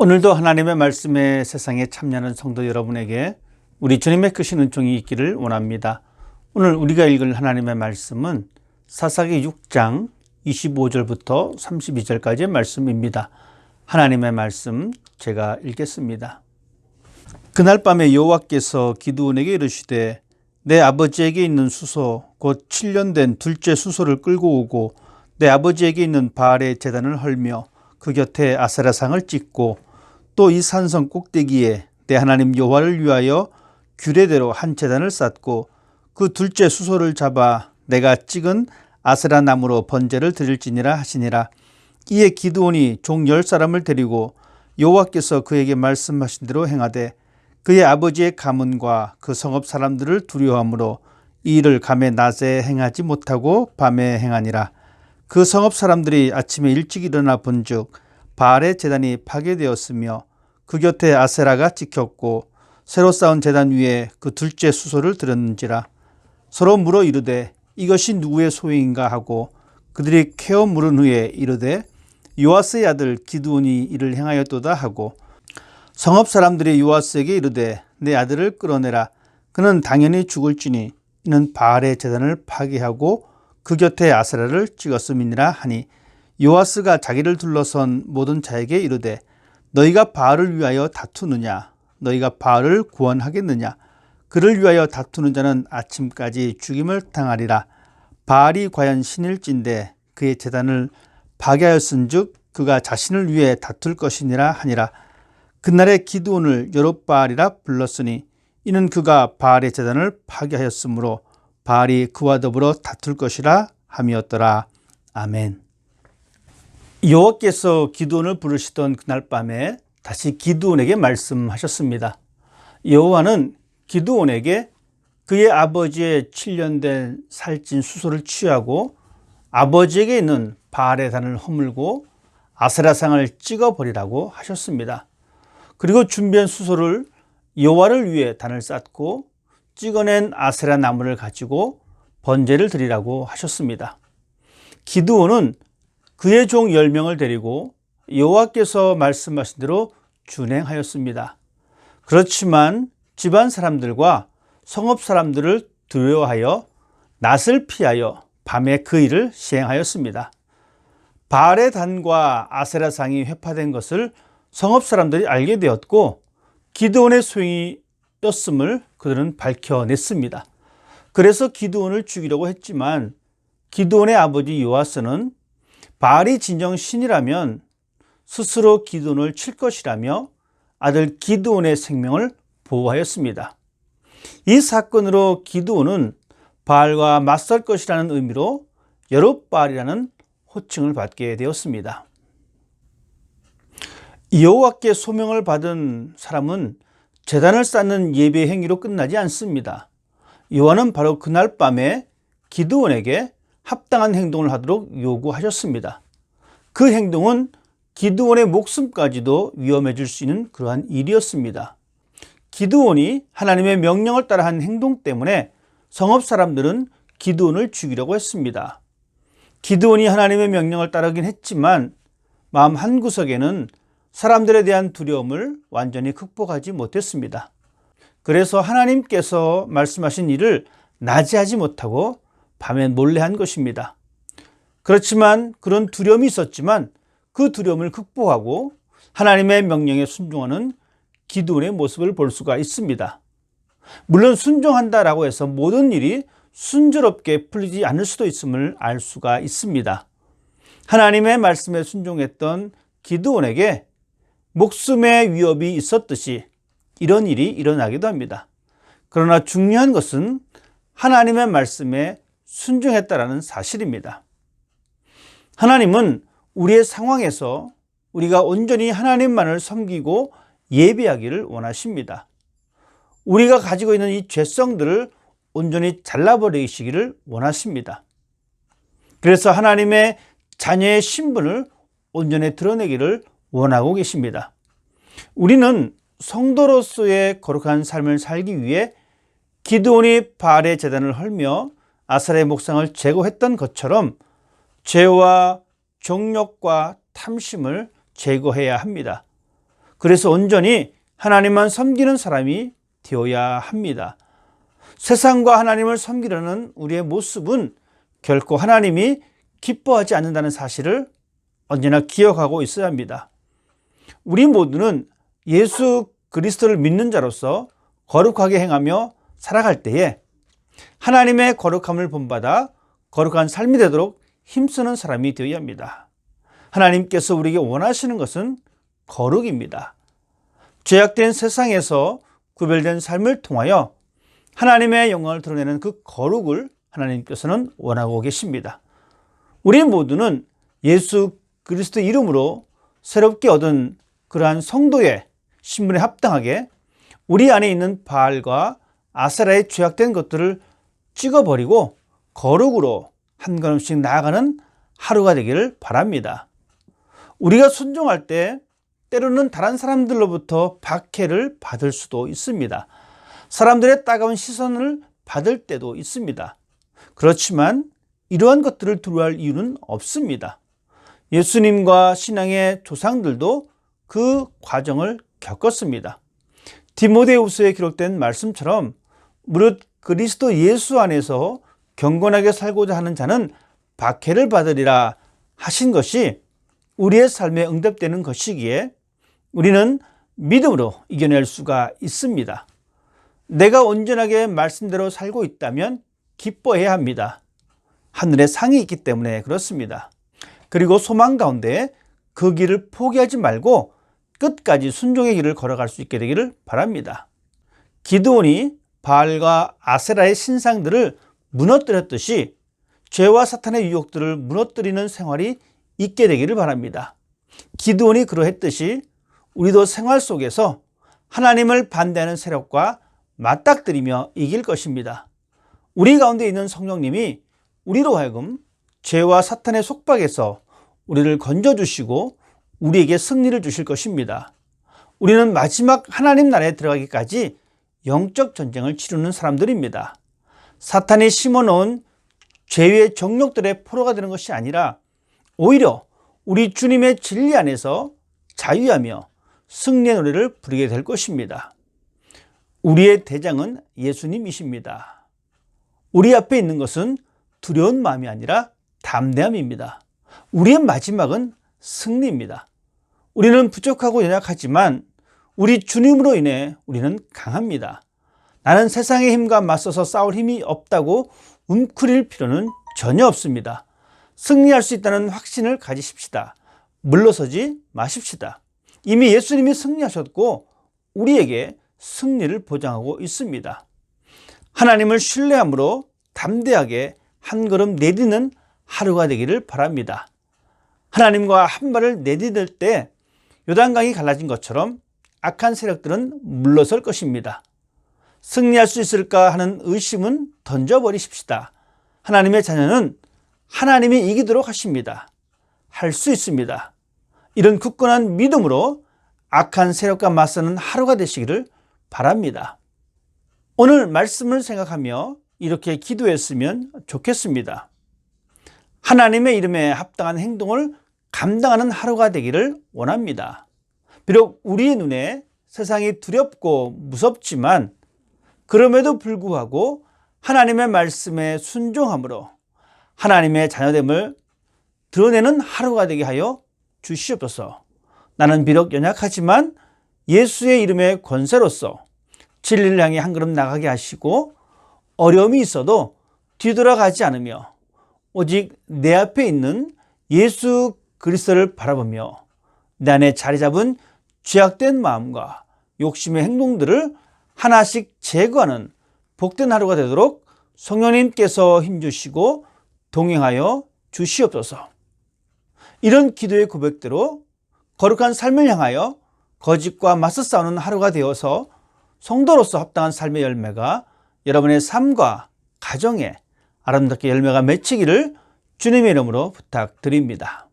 오늘도 하나님의 말씀에 세상에 참여하는 성도 여러분에게 우리 주님의 크신 은총이 있기를 원합니다. 오늘 우리가 읽을 하나님의 말씀은 사사기 6장 25절부터 32절까지의 말씀입니다. 하나님의 말씀 제가 읽겠습니다. 그날 밤에 여호와께서 기드온에게 이르시되 내 아버지에게 있는 수소 곧 7년 된 둘째 수소를 끌고 오고 내 아버지에게 있는 바알의 제단을 헐며 그 곁에 아세라상을 찍고 또 이 산성 꼭대기에 내 하나님 여호와를 위하여 규례대로 한 제단을 쌓고 그 둘째 수소를 잡아 내가 찍은 아세라 나무로 번제를 드릴지니라 하시니라. 이에 기드온이 종 10사람을 데리고 여호와께서 그에게 말씀하신 대로 행하되 그의 아버지의 가문과 그 성읍 사람들을 두려워하므로 이 일을 감에 낮에 행하지 못하고 밤에 행하니라. 그 성읍 사람들이 아침에 일찍 일어나 본즉 바알의 제단이 파괴되었으며 그 곁에 아세라가 찍혔고 새로 쌓은 제단 위에 그 둘째 수소를 들였는지라. 서로 물어 이르되 이것이 누구의 소유인가 하고 그들이 캐어 물은 후에 이르되 요아스의 아들 기드온이 이를 행하였도다 하고 성읍 사람들이 요아스에게 이르되 내 아들을 끌어내라. 그는 당연히 죽을지니 이는 바알의 제단을 파괴하고 그 곁에 아세라를 찍었음이니라 하니 요아스가 자기를 둘러선 모든 자에게 이르되 너희가 바알을 위하여 다투느냐? 너희가 바알을 구원하겠느냐? 그를 위하여 다투는 자는 아침까지 죽임을 당하리라. 바알이 과연 신일진데 그의 제단을 파괴하였은즉 그가 자신을 위해 다툴 것이니라 하니라. 그날에 기드온을 여룹바알이라 불렀으니 이는 그가 바알의 제단을 파괴하였으므로 바알이 그와 더불어 다툴 것이라 함이었더라. 아멘. 여호와께서 기드온을 부르시던 그날 밤에 다시 기드온에게 말씀하셨습니다. 여호와는 기드온에게 그의 아버지의 7년 된 살찐 수소를 취하고 아버지에게 있는 바알의 단을 허물고 아세라상을 찍어버리라고 하셨습니다. 그리고 준비한 수소를 여호와를 위해 단을 쌓고 찍어낸 아세라 나무를 가지고 번제를 드리라고 하셨습니다. 기드온은 그의 종 10명을 데리고 여호와께서 말씀하신 대로 준행하였습니다. 그렇지만 집안 사람들과 성읍 사람들을 두려워하여 낯을 피하여 밤에 그 일을 시행하였습니다. 바알의 단과 아세라상이 회파된 것을 성읍 사람들이 알게 되었고 기드온의 소행이었음을 그들은 밝혀냈습니다. 그래서 기드온을 죽이려고 했지만 기드온의 아버지 요아스는 바알이 진정 신이라면 스스로 기드온을 칠 것이라며 아들 기드온의 생명을 보호하였습니다. 이 사건으로 기드온은 바알과 맞설 것이라는 의미로 여룹바알이라는 호칭을 받게 되었습니다. 여호와께 소명을 받은 사람은 제단을 쌓는 예배 행위로 끝나지 않습니다. 여호와는 바로 그날 밤에 기드온에게 합당한 행동을 하도록 요구하셨습니다. 그 행동은 기드온의 목숨까지도 위험해질 수 있는 그러한 일이었습니다. 기드온이 하나님의 명령을 따라 한 행동 때문에 성읍 사람들은 기드온을 죽이려고 했습니다. 기드온이 하나님의 명령을 따르긴 했지만 마음 한구석에는 사람들에 대한 두려움을 완전히 극복하지 못했습니다. 그래서 하나님께서 말씀하신 일을 낮에 하지 못하고 밤에 몰래 한 것입니다. 그렇지만 그런 두려움이 있었지만 그 두려움을 극복하고 하나님의 명령에 순종하는 기드온의 모습을 볼 수가 있습니다. 물론 순종한다라고 해서 모든 일이 순조롭게 풀리지 않을 수도 있음을 알 수가 있습니다. 하나님의 말씀에 순종했던 기드온에게 목숨의 위협이 있었듯이 이런 일이 일어나기도 합니다. 그러나 중요한 것은 하나님의 말씀에 순종했다라는 사실입니다. 하나님은 우리의 상황에서 우리가 온전히 하나님만을 섬기고 예배하기를 원하십니다. 우리가 가지고 있는 이 죄성들을 온전히 잘라버리시기를 원하십니다. 그래서 하나님의 자녀의 신분을 온전히 드러내기를 원하고 계십니다. 우리는 성도로서의 거룩한 삶을 살기 위해 기드온이 바알의 제단을 헐며 아세라의 목상을 제거했던 것처럼 죄와 정욕과 탐심을 제거해야 합니다. 그래서 온전히 하나님만 섬기는 사람이 되어야 합니다. 세상과 하나님을 섬기려는 우리의 모습은 결코 하나님이 기뻐하지 않는다는 사실을 언제나 기억하고 있어야 합니다. 우리 모두는 예수 그리스도를 믿는 자로서 거룩하게 행하며 살아갈 때에 하나님의 거룩함을 본받아 거룩한 삶이 되도록 힘쓰는 사람이 되어야 합니다. 하나님께서 우리에게 원하시는 것은 거룩입니다. 죄악된 세상에서 구별된 삶을 통하여 하나님의 영광을 드러내는 그 거룩을 하나님께서는 원하고 계십니다. 우리 모두는 예수 그리스도 이름으로 새롭게 얻은 그러한 성도의 신분에 합당하게 우리 안에 있는 바알과 아세라의 죄악된 것들을 찍어버리고 거룩으로 한 걸음씩 나아가는 하루가 되기를 바랍니다. 우리가 순종할 때 때로는 다른 사람들로부터 박해를 받을 수도 있습니다. 사람들의 따가운 시선을 받을 때도 있습니다. 그렇지만 이러한 것들을 두려워할 이유는 없습니다. 예수님과 신앙의 조상들도 그 과정을 겪었습니다. 디모데후서에 기록된 말씀처럼 무릇 그리스도 예수 안에서 경건하게 살고자 하는 자는 박해를 받으리라 하신 것이 우리의 삶에 응답되는 것이기에 우리는 믿음으로 이겨낼 수가 있습니다. 내가 온전하게 말씀대로 살고 있다면 기뻐해야 합니다. 하늘에 상이 있기 때문에 그렇습니다. 그리고 소망 가운데 그 길을 포기하지 말고 끝까지 순종의 길을 걸어갈 수 있게 되기를 바랍니다. 기드온이 바알과 아세라의 신상들을 무너뜨렸듯이 죄와 사탄의 유혹들을 무너뜨리는 생활이 있게 되기를 바랍니다. 기드온이 그러했듯이 우리도 생활 속에서 하나님을 반대하는 세력과 맞닥뜨리며 이길 것입니다. 우리 가운데 있는 성령님이 우리로 하여금 죄와 사탄의 속박에서 우리를 건져주시고 우리에게 승리를 주실 것입니다. 우리는 마지막 하나님 나라에 들어가기까지 영적 전쟁을 치르는 사람들입니다. 사탄이 심어놓은 죄의 정욕들의 포로가 되는 것이 아니라 오히려 우리 주님의 진리 안에서 자유하며 승리의 노래를 부르게 될 것입니다. 우리의 대장은 예수님이십니다. 우리 앞에 있는 것은 두려운 마음이 아니라 담대함입니다. 우리의 마지막은 승리입니다. 우리는 부족하고 연약하지만 우리 주님으로 인해 우리는 강합니다. 나는 세상의 힘과 맞서서 싸울 힘이 없다고 움츠릴 필요는 전혀 없습니다. 승리할 수 있다는 확신을 가지십시다. 물러서지 마십시다. 이미 예수님이 승리하셨고 우리에게 승리를 보장하고 있습니다. 하나님을 신뢰함으로 담대하게 한 걸음 내딛는 하루가 되기를 바랍니다. 하나님과 한 발을 내딛을 때 요단강이 갈라진 것처럼 악한 세력들은 물러설 것입니다. 승리할 수 있을까 하는 의심은 던져버리십시다. 하나님의 자녀는 하나님이 이기도록 하십니다. 할 수 있습니다. 이런 굳건한 믿음으로 악한 세력과 맞서는 하루가 되시기를 바랍니다. 오늘 말씀을 생각하며 이렇게 기도했으면 좋겠습니다. 하나님의 이름에 합당한 행동을 감당하는 하루가 되기를 원합니다. 비록 우리의 눈에 세상이 두렵고 무섭지만 그럼에도 불구하고 하나님의 말씀에 순종함으로 하나님의 자녀됨을 드러내는 하루가 되게 하여 주시옵소서. 나는 비록 연약하지만 예수의 이름의 권세로서 진리를 향해 한 걸음 나가게 하시고 어려움이 있어도 뒤돌아가지 않으며 오직 내 앞에 있는 예수 그리스도를 바라보며 내 안에 자리 잡은 죄악된 마음과 욕심의 행동들을 하나씩 제거하는 복된 하루가 되도록 성령님께서 힘주시고 동행하여 주시옵소서. 이런 기도의 고백대로 거룩한 삶을 향하여 거짓과 맞서 싸우는 하루가 되어서 성도로서 합당한 삶의 열매가 여러분의 삶과 가정에 아름답게 열매가 맺히기를 주님의 이름으로 부탁드립니다.